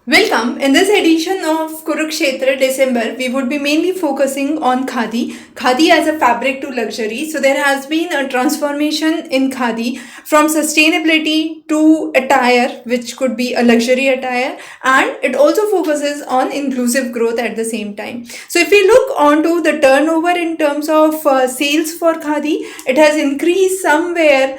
Welcome. In this edition of Kurukshetra December, we would be mainly focusing on Khadi. Khadi as a fabric to luxury. So there has been a transformation in Khadi from sustainability to attire, which could be a luxury attire, and it also focuses on inclusive growth at the same time. So if we look onto the turnover in terms of sales for Khadi, it has increased somewhere.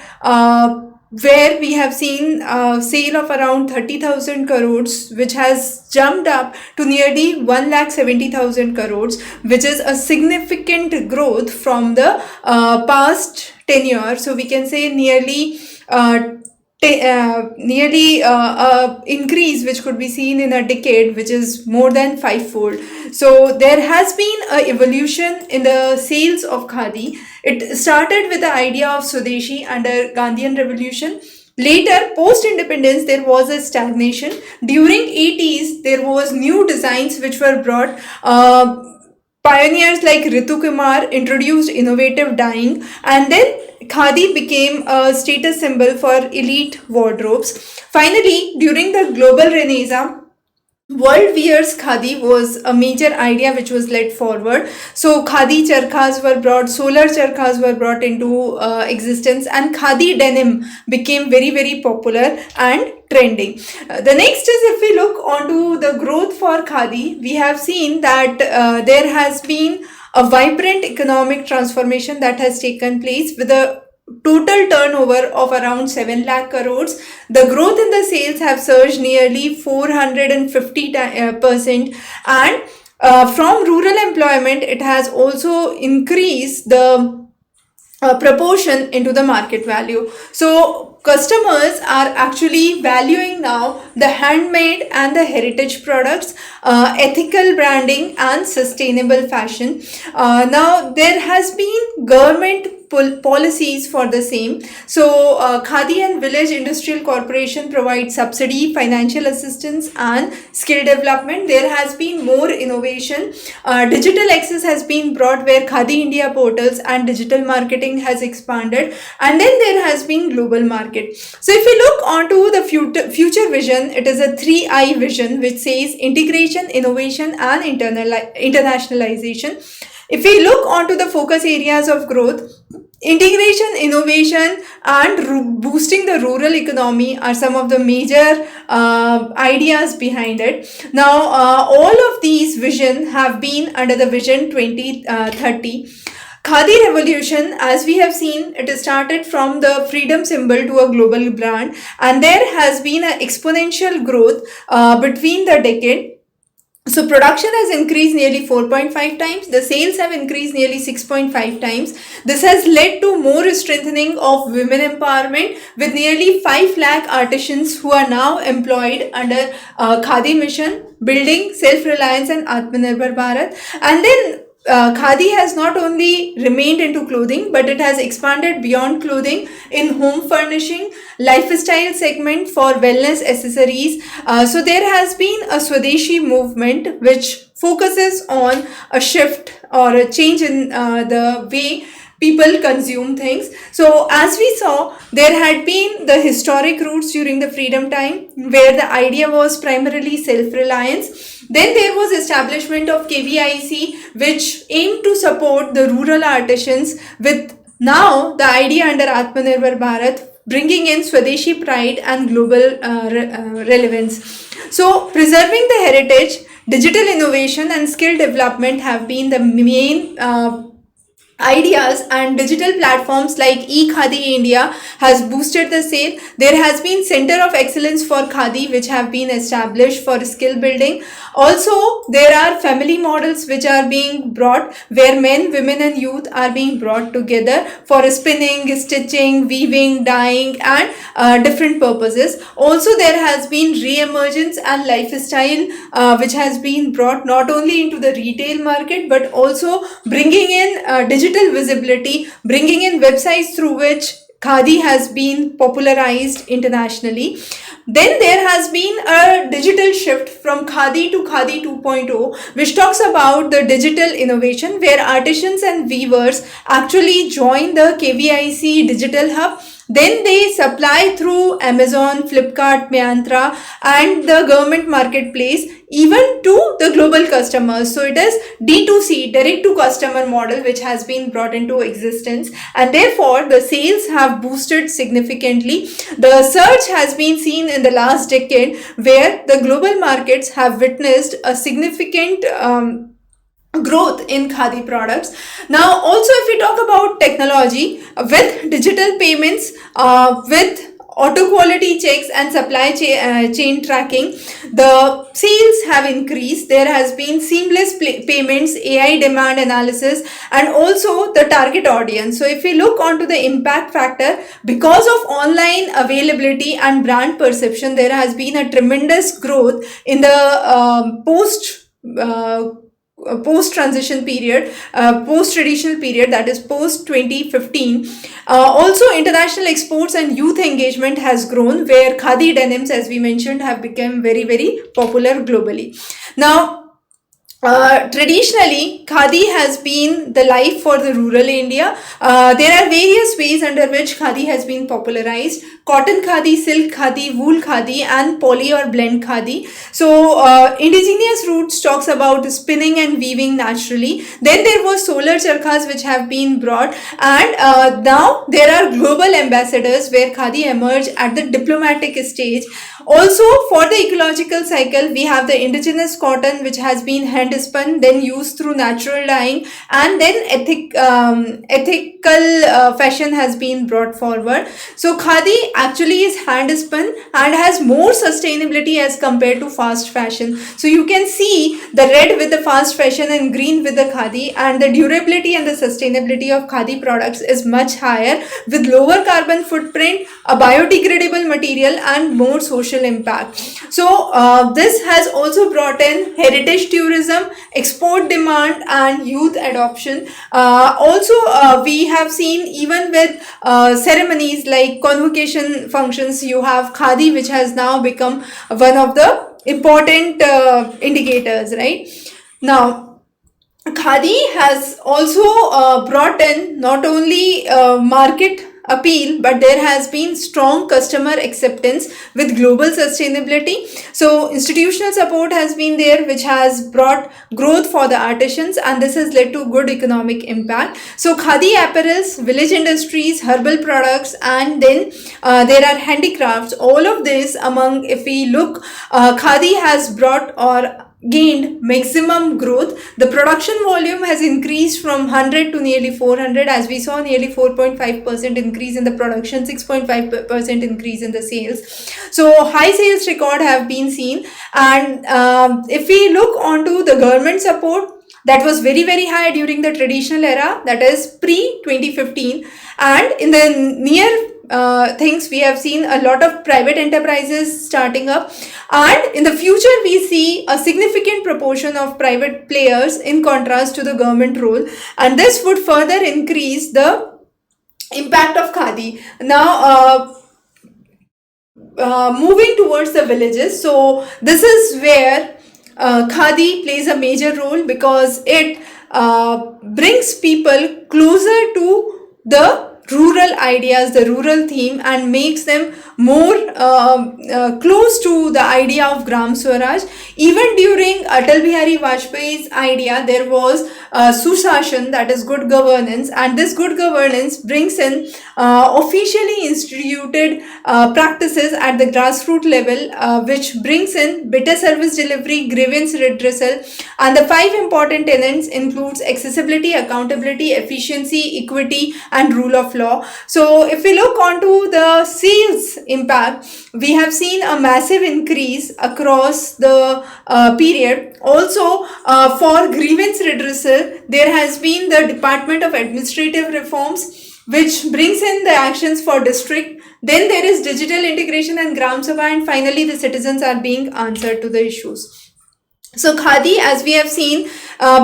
Where we have seen a sale of around 30,000 crores, which has jumped up to nearly 1,70,000 crores, which is a significant growth from the past 10 years. So we can say nearly increase which could be seen in a decade, which is more than fivefold. So there has been a evolution in the sales of khadi. It started with the idea of swadeshi under Gandhian revolution. Later, post-independence, there was a stagnation. During 80s, there was new designs which were brought. Pioneers like Ritu Kumar introduced innovative dyeing, and then khadi became a status symbol for elite wardrobes. Finally, during the global renaissance, world wears khadi was a major idea which was led forward. So khadi charkhas were brought, solar charkhas were brought into existence, and khadi denim became very popular and trending. The next is, if we look onto the growth for khadi, we have seen that there has been a vibrant economic transformation that has taken place with a total turnover of around 7 lakh crores. The growth in the sales have surged nearly 450%, and from rural employment, it has also increased the proportion into the market value. So customers are actually valuing now the handmade and the heritage products, ethical branding and sustainable fashion. Now there has been government policies for the same. So Khadi and Village Industrial Corporation provides subsidy, financial assistance and skill development. There has been more innovation. Digital access has been brought where Khadi India portals and digital marketing has expanded, and then there has been global market. So if we look onto the future vision, it is a 3I vision which says integration, innovation and internationalization. If we look onto the focus areas of growth, integration, innovation and boosting the rural economy are some of the major ideas behind it. Now all of these vision have been under the vision 2030. Khadi revolution, as we have seen, it started from the freedom symbol to a global brand, and there has been an exponential growth between the decade. So production has increased nearly 4.5 times. The sales have increased nearly 6.5 times. This has led to more strengthening of women empowerment with nearly 5 lakh artisans who are now employed under Khadi mission, building self-reliance and Atmanirbhar Bharat. And then khadi has not only remained into clothing, but it has expanded beyond clothing in home furnishing, lifestyle segment for wellness accessories. So there has been a Swadeshi movement which focuses on a shift or a change in the way people consume things. So as we saw, there had been the historic roots during the freedom time where the idea was primarily self-reliance. Then there was establishment of KVIC which aimed to support the rural artisans, with now the idea under Atmanirbhar Bharat bringing in Swadeshi pride and global relevance. So preserving the heritage, digital innovation and skill development have been the main ideas, and digital platforms like eKhadi India has boosted the sale. There has been center of excellence for khadi which have been established for skill building. Also there are family models which are being brought where men, women and youth are being brought together for spinning, stitching, weaving, dyeing and different purposes. Also there has been re-emergence and lifestyle which has been brought not only into the retail market but also bringing in digital visibility, bringing in websites through which khadi has been popularized internationally. Then there has been a digital shift from khadi to khadi 2.0, which talks about the digital innovation where artisans and weavers actually join the KVIC digital hub Then they supply through Amazon, Flipkart, Myntra, and the government marketplace, even to the global customers. So it is D2C, direct to customer model, which has been brought into existence, and therefore the sales have boosted significantly. The surge has been seen in the last decade, where the global markets have witnessed a significant growth in khadi products. Now also, if we talk about technology, with digital payments, with auto quality checks and supply chain tracking, the sales have increased. There has been seamless payments, AI demand analysis, and also the target audience. So if we look onto the impact factor, because of online availability and brand perception, there has been a tremendous growth in the post transition period, post traditional period, that is post 2015. Also, international exports and youth engagement has grown, where khadi denims, as we mentioned, have become very, very popular globally. Now, traditionally, khadi has been the life for the rural India. There are various ways under which khadi has been popularized: cotton khadi, silk khadi, wool khadi, and poly or blend khadi. So, indigenous roots talks about spinning and weaving naturally. Then there was solar charkhas which have been brought, and now there are global ambassadors where khadi emerge at the diplomatic stage. Also, for the ecological cycle, we have the indigenous cotton which has been hand spun, then used through natural dyeing, and then ethical fashion has been brought forward. So khadi actually is hand spun and has more sustainability as compared to fast fashion. So you can see the red with the fast fashion and green with the khadi, and the durability and the sustainability of khadi products is much higher, with lower carbon footprint, a biodegradable material, and more social impact. So this has also brought in heritage tourism, export demand, and youth adoption. Also, we have seen, even with ceremonies like convocation functions, you have khadi, which has now become one of the important indicators, right? Now, khadi has also brought in not only market appeal, but there has been strong customer acceptance with global sustainability. So institutional support has been there, which has brought growth for the artisans, and this has led to good economic impact. So khadi apparels, village industries, herbal products, and then there are handicrafts. All of this, among, if we look, khadi has brought or gained maximum growth. The production volume has increased from 100 to nearly 400, as we saw nearly 4.5% increase in the production, 6.5% increase in the sales. So high sales record have been seen. And if we look onto the government support, that was very, very high during the traditional era, that is pre 2015, and in the near things, we have seen a lot of private enterprises starting up, and in the future we see a significant proportion of private players in contrast to the government role, and this would further increase the impact of khadi. Now, moving towards the villages, so this is where khadi plays a major role, because it brings people closer to the rural ideas, the rural theme, and makes them more close to the idea of Gram Swaraj. Even during Atal Bihari Vajpayee's idea, there was Susashan, that is good governance, and this good governance brings in officially instituted practices at the grassroots level, which brings in better service delivery, grievance redressal, and the 5 important tenets includes accessibility, accountability, efficiency, equity, and rule of law. So if we look onto the sales impact, we have seen a massive increase across the period. Also, for grievance redressal, there has been the Department of Administrative Reforms, which brings in the actions for district. Then there is digital integration and Gram Sabha, and finally the citizens are being answered to the issues. So khadi, as we have seen,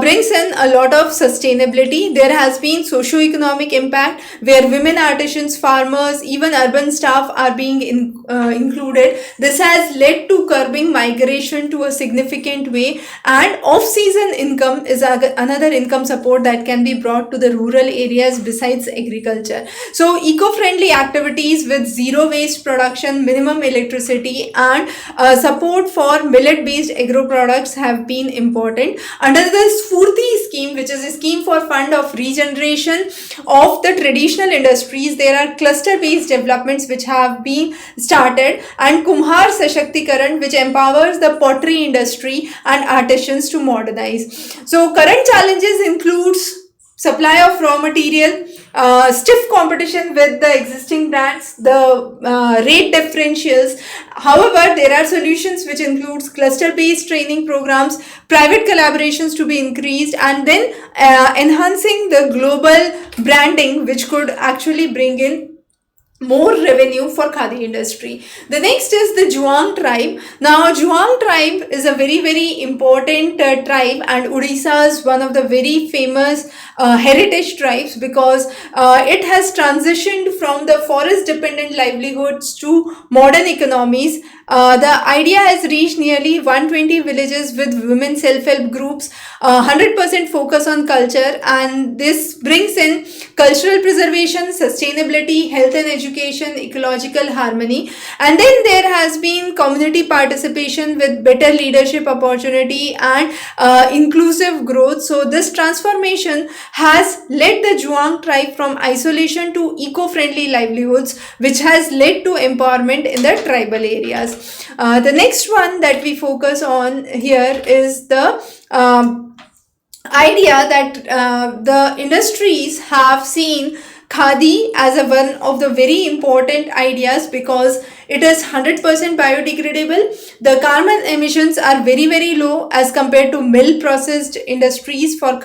brings in a lot of sustainability. There has been socio-economic impact where women artisans, farmers, even urban staff are being included. This has led to curbing migration to a significant way, and off-season income is another income support that can be brought to the rural areas besides agriculture. So eco-friendly activities with zero waste production, minimum electricity, and support for millet-based agro products have been important. Under the Spurti scheme, which is a scheme for fund of regeneration of the traditional industries, there are cluster-based developments which have been started, and Kumhar Sashakti-karan, which empowers the pottery industry and artisans to modernize. So current challenges includes supply of raw material, stiff competition with the existing brands, the rate differentials. However, there are solutions which includes cluster-based training programs, private collaborations to be increased, and then enhancing the global branding, which could actually bring in more revenue for khadi industry. The next is the Juang tribe. Now Juang tribe is a very important tribe, and Odisha is one of the very famous heritage tribes because it has transitioned from the forest dependent livelihoods to modern economies. The idea has reached nearly 120 villages with women self-help groups, 100% focus on culture, and this brings in cultural preservation, sustainability, health and education, ecological harmony. And then there has been community participation with better leadership opportunity and inclusive growth. So this transformation has led the Juang tribe from isolation to eco-friendly livelihoods, which has led to empowerment in the tribal areas. The next one that we focus on here is the idea that the industries have seen khadi as one of the very important ideas because it is 100% biodegradable. The carbon emissions are very low as compared to mill processed industries for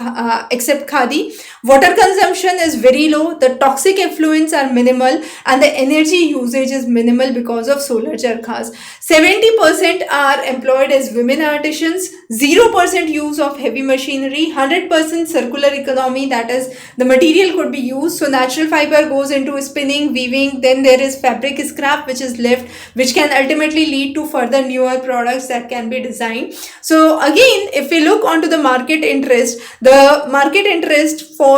except khadi. Water consumption is very low, the toxic effluents are minimal, and the energy usage is minimal because of solar charkhas. 70% are employed as women artisans, 0% use of heavy machinery, 100% circular economy, that is the material could be used. So natural fiber goes into spinning, weaving, then there is fabric scrap which is left, which can ultimately lead to further newer products that can be designed. So again, if we look onto the market interest, the market interest for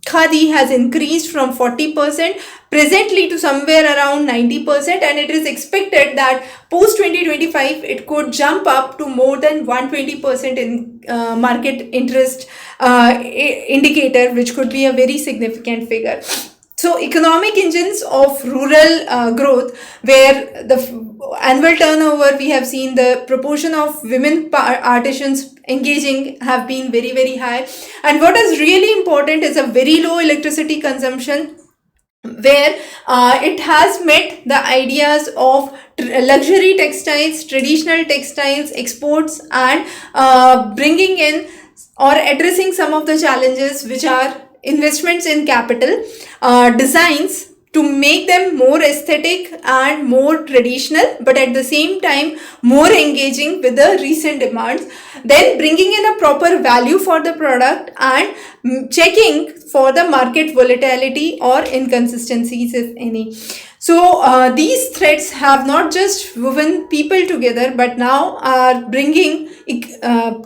khadi has increased from 40% presently to somewhere around 90%, and it is expected that post 2025 it could jump up to more than 120% in market interest indicator, which could be a very significant figure. So economic engines of rural growth, where the annual turnover, we have seen the proportion of women artisans engaging have been very high, and what is really important is a very low electricity consumption, where it has met the ideas of luxury textiles, traditional textiles, exports, and bringing in or addressing some of the challenges which are investments in capital, designs to make them more aesthetic and more traditional, but at the same time more engaging with the recent demands, then bringing in a proper value for the product and checking for the market volatility or inconsistencies if any. So these threads have not just woven people together, but now are bringing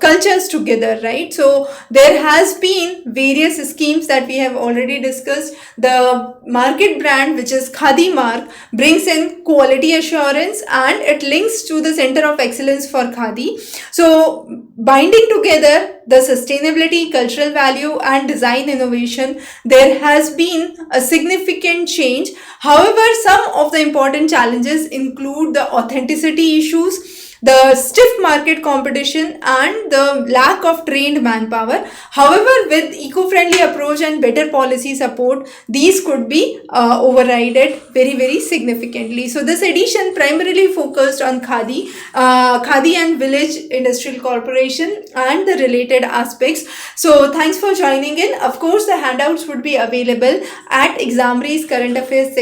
cultures together, right? So there has been various schemes that we have already discussed. The market brand, which is Khadi Mark, brings in quality assurance and it links to the Center of Excellence for Khadi. So binding together the sustainability, cultural value, and design innovation, there has been a significant change. However, some of the important challenges include the authenticity issues, the stiff market competition, and the lack of trained manpower. However, with eco-friendly approach and better policy support, these could be overridden very significantly. So this edition primarily focused on Khadi and Village Industrial Corporation and the related aspects. So thanks for joining in. Of course, the handouts would be available at Examry's current affairs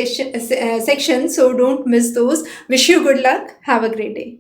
section, so don't miss those. Wish you good luck. Have a great day.